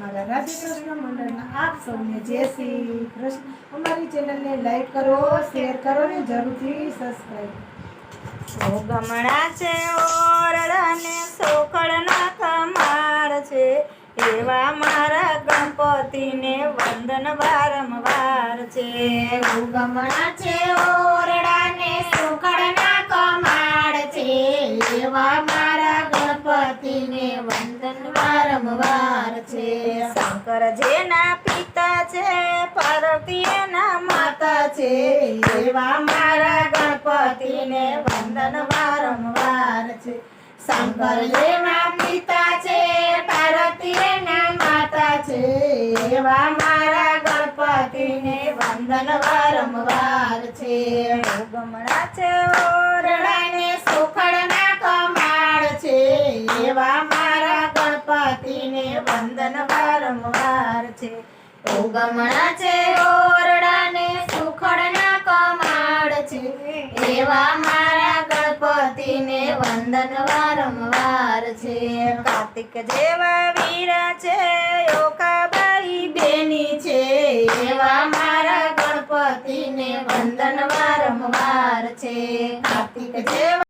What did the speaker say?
અમારા રાધે કૃષ્ણ મંડળના આપ સૌને જય શ્રી કૃષ્ણ। અમારી ચેનલને લાઈક કરો, શેર કરો ને જરૂરથી સબસ્ક્રાઈબ। ગમણા છે ઓરડા ને સોખડના કમાળ છે, એવા મારા ગણપતિને વંદન વારંવાર છે। ગમણા છે ઓરડા ને સોખડના કમાળ છે, એવા મારા ગણપતિને વંદન વારંવાર છે। શંકર જેના પિતા છે, પાર્વતી એના માતા છે, એવા મારા ગણપતિને વંદન વારંવાર છે। શંકર જેના પિતા છે, પાર્વતી એના માતા છે, એવા મારા ગણપતિને વંદન વારંવાર છે। ગમણા છે ઓરડા ને સોખડના કમાળ છે, એવા મારા ગણપતિને વંદન વારંવાર છે। ગમણા છે ઓરડા ને સોખડના કમાળ છે, એવા મારા ગણપતિને વંદન વારંવાર છે। કાર્તિક જેવા વીરા છે, યોકાબાઈ બેની છે, એવા મારા ગણપતિને વંદન વારંવાર છે। કાર્તિક જેવા